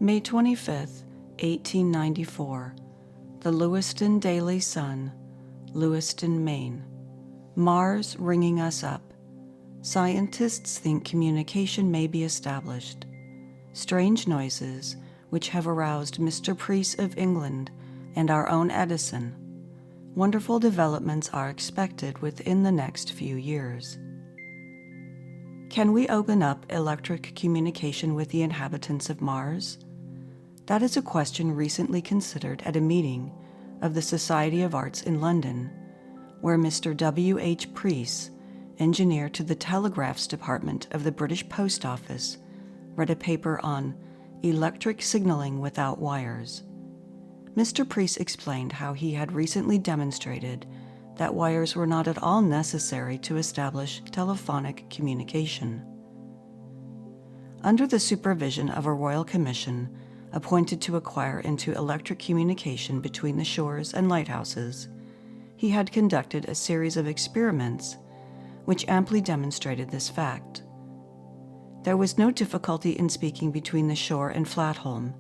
May 25th, 1894. The Lewiston Daily Sun, Lewiston, Maine. Mars ringing us up. Scientists think communication may be established. Strange noises, which have aroused Mr. Preece of England and our own Edison. Wonderful developments are expected within the next few years. Can we open up electric communication with the inhabitants of Mars? That is a question recently considered at a meeting of the Society of Arts in London, where Mr. W. H. Preece, engineer to the Telegraphs Department of the British Post Office, read a paper on electric signaling without wires. Mr. Preece explained how he had recently demonstrated that wires were not at all necessary to establish telephonic communication. Under the supervision of a royal commission appointed to inquire into electric communication between the shores and lighthouses, he had conducted a series of experiments which amply demonstrated this fact. There was no difficulty in speaking between the shore and Flatholm,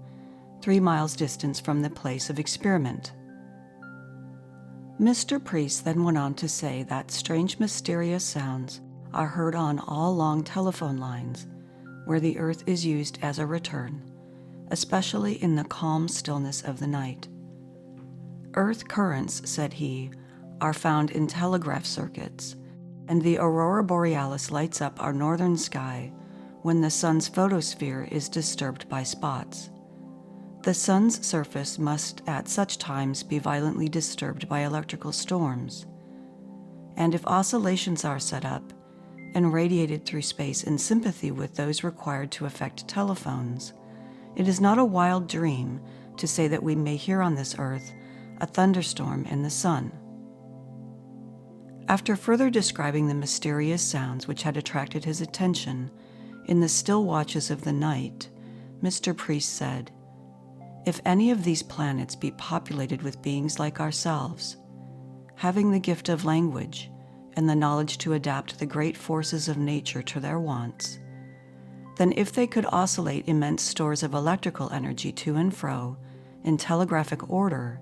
3 miles distance from the place of experiment. Mr. Preece then went on to say that strange mysterious sounds are heard on all long telephone lines where the earth is used as a return, especially in the calm stillness of the night. Earth currents, said he, are found in telegraph circuits, and the aurora borealis lights up our northern sky when the sun's photosphere is disturbed by spots. The sun's surface must at such times be violently disturbed by electrical storms, and if oscillations are set up and radiated through space in sympathy with those required to affect telephones, it is not a wild dream to say that we may hear on this earth a thunderstorm in the sun. After further describing the mysterious sounds which had attracted his attention in the still watches of the night, Mr. Preece said, "If any of these planets be populated with beings like ourselves, having the gift of language and the knowledge to adapt the great forces of nature to their wants, then if they could oscillate immense stores of electrical energy to and fro in telegraphic order,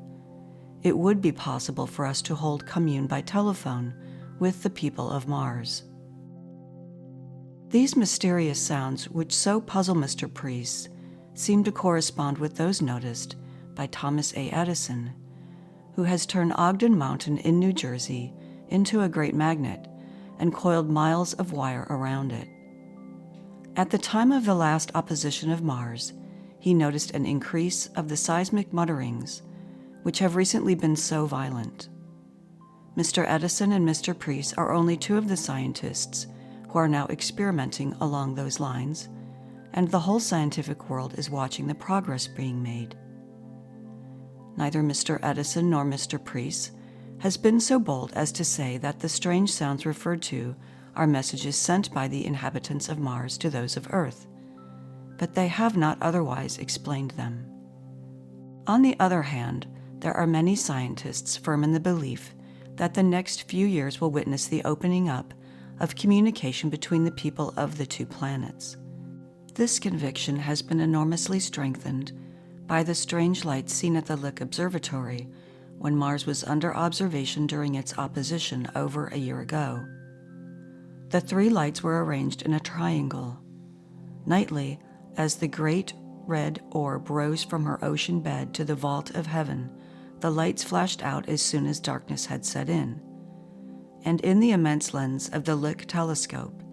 it would be possible for us to hold commune by telephone with the people of Mars." These mysterious sounds, which so puzzle Mr. Preece, seem to correspond with those noticed by Thomas A. Edison, who has turned Ogden Mountain in New Jersey into a great magnet and coiled miles of wire around it. At the time of the last opposition of Mars, he noticed an increase of the seismic mutterings, which have recently been so violent. Mr. Edison and Mr. Preece are only two of the scientists who are now experimenting along those lines, and the whole scientific world is watching the progress being made. Neither Mr. Edison nor Mr. Preece has been so bold as to say that the strange sounds referred to are messages sent by the inhabitants of Mars to those of Earth, but they have not otherwise explained them. On the other hand, there are many scientists firm in the belief that the next few years will witness the opening up of communication between the people of the two planets. This conviction has been enormously strengthened by the strange lights seen at the Lick Observatory when Mars was under observation during its opposition over a year ago. The 3 lights were arranged in a triangle. Nightly, as the great red orb rose from her ocean bed to the vault of heaven, the lights flashed out as soon as darkness had set in, and in the immense lens of the Lick telescope,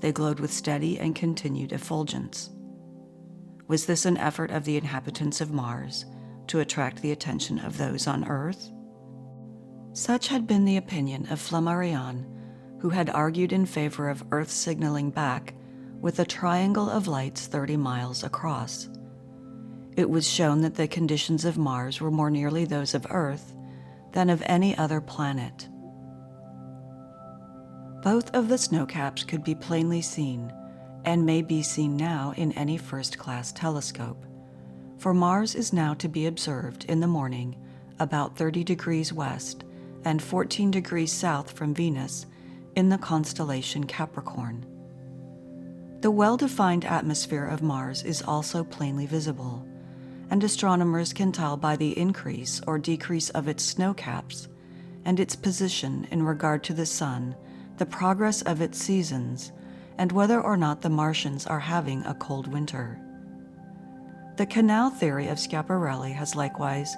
they glowed with steady and continued effulgence. Was this an effort of the inhabitants of Mars to attract the attention of those on Earth? Such had been the opinion of Flammarion, who had argued in favor of Earth signaling back with a triangle of lights 30 miles across. It was shown that the conditions of Mars were more nearly those of Earth than of any other planet. Both of the snowcaps could be plainly seen, and may be seen now in any first-class telescope, for Mars is now to be observed in the morning about 30 degrees west and 14 degrees south from Venus in the constellation Capricorn. The well-defined atmosphere of Mars is also plainly visible, and astronomers can tell by the increase or decrease of its snow caps and its position in regard to the Sun, the progress of its seasons, and whether or not the Martians are having a cold winter. The canal theory of Schiaparelli has likewise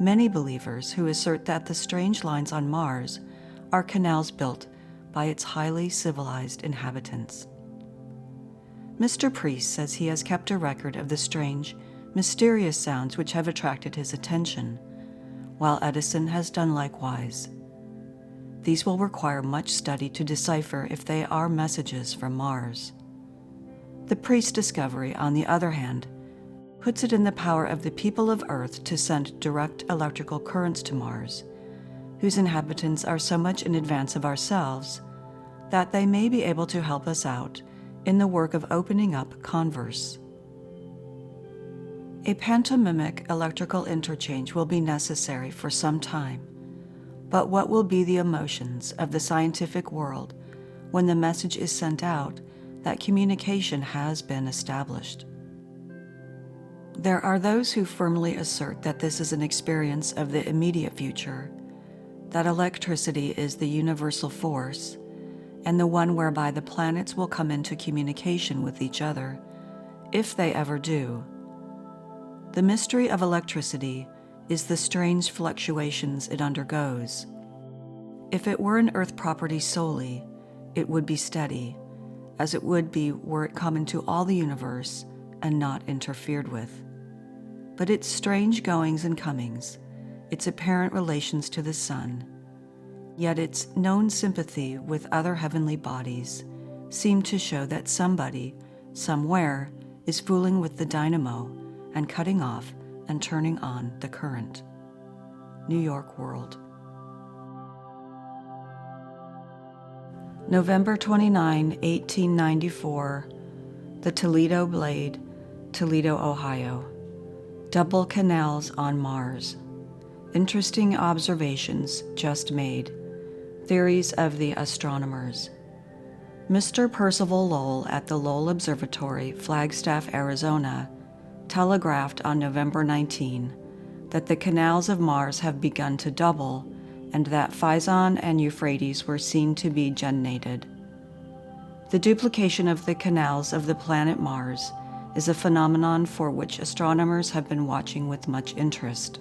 many believers who assert that the strange lines on Mars are canals built by its highly civilized inhabitants. Mr. Priest says he has kept a record of the strange, mysterious sounds which have attracted his attention, while Edison has done likewise. These will require much study to decipher if they are messages from Mars. The Priest discovery, on the other hand, puts it in the power of the people of Earth to send direct electrical currents to Mars, whose inhabitants are so much in advance of ourselves that they may be able to help us out in the work of opening up converse. A pantomimic electrical interchange will be necessary for some time, but what will be the emotions of the scientific world when the message is sent out that communication has been established? There are those who firmly assert that this is an experience of the immediate future, that electricity is the universal force, and the one whereby the planets will come into communication with each other, if they ever do. The mystery of electricity is the strange fluctuations it undergoes. If it were an Earth property solely, it would be steady, as it would be were it common to all the universe and not interfered with. But its strange goings and comings, its apparent relations to the Sun, yet its known sympathy with other heavenly bodies, seem to show that somebody, somewhere, is fooling with the dynamo and cutting off and turning on the current. New York World. November 29, 1894, the Toledo Blade, Toledo, Ohio. Double canals on Mars. Interesting observations just made. Theories of the astronomers. Mr. Percival Lowell at the Lowell Observatory, Flagstaff, Arizona, telegraphed on November 19 that the canals of Mars have begun to double and that Phaison and Euphrates were seen to be gennated. The duplication of the canals of the planet Mars is a phenomenon for which astronomers have been watching with much interest.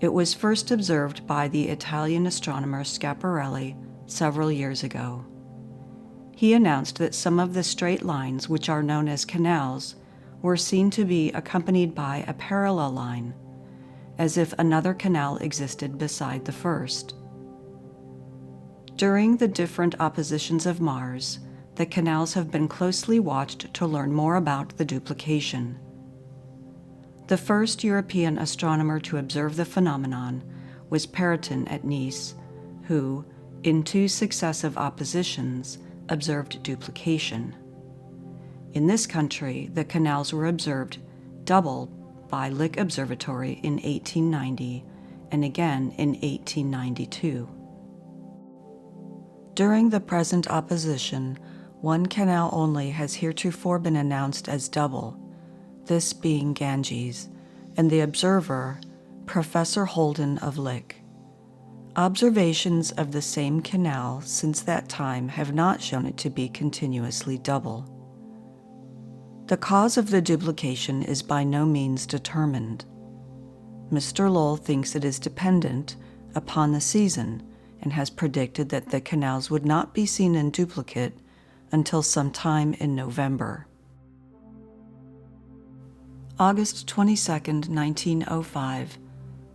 It was first observed by the Italian astronomer Schiaparelli several years ago. He announced that some of the straight lines, which are known as canals, were seen to be accompanied by a parallel line, as if another canal existed beside the first. During the different oppositions of Mars, the canals have been closely watched to learn more about the duplication. The first European astronomer to observe the phenomenon was Perrotin at Nice, who, in 2 successive oppositions, observed duplication. In this country, the canals were observed double by Lick Observatory in 1890 and again in 1892. During the present opposition, 1 canal only has heretofore been announced as double, this being Ganges, and the observer, Professor Holden of Lick. Observations of the same canal since that time have not shown it to be continuously double. The cause of the duplication is by no means determined. Mr. Lowell thinks it is dependent upon the season and has predicted that the canals would not be seen in duplicate until sometime in November. August 22, 1905,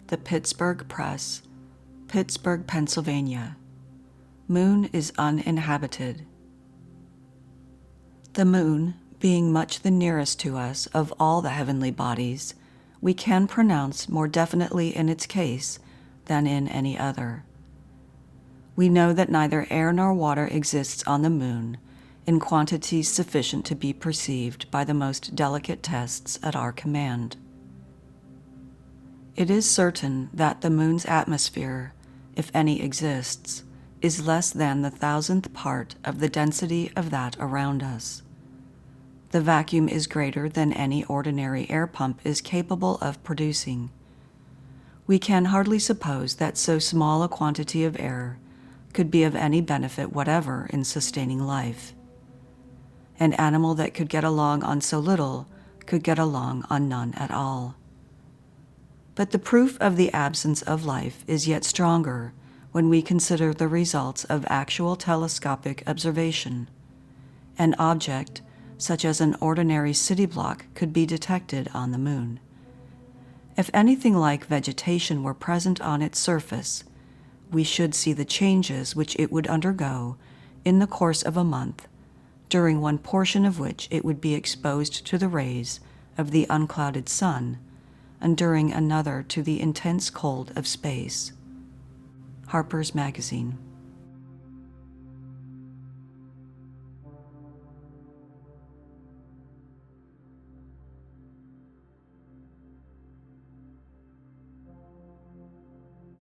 the Pittsburgh Press, Pittsburgh, Pennsylvania. Moon is uninhabited. The moon, being much the nearest to us of all the heavenly bodies, we can pronounce more definitely in its case than in any other. We know that neither air nor water exists on the moon in quantities sufficient to be perceived by the most delicate tests at our command. It is certain that the moon's atmosphere, if any exists, is less than the 1,000th part of the density of that around us. The vacuum is greater than any ordinary air pump is capable of producing. We can hardly suppose that so small a quantity of air could be of any benefit whatever in sustaining life. An animal that could get along on so little could get along on none at all. But the proof of the absence of life is yet stronger when we consider the results of actual telescopic observation. An object, such as an ordinary city block, could be detected on the moon. If anything like vegetation were present on its surface, we should see the changes which it would undergo in the course of a month, during one portion of which it would be exposed to the rays of the unclouded sun, and during another to the intense cold of space. Harper's Magazine.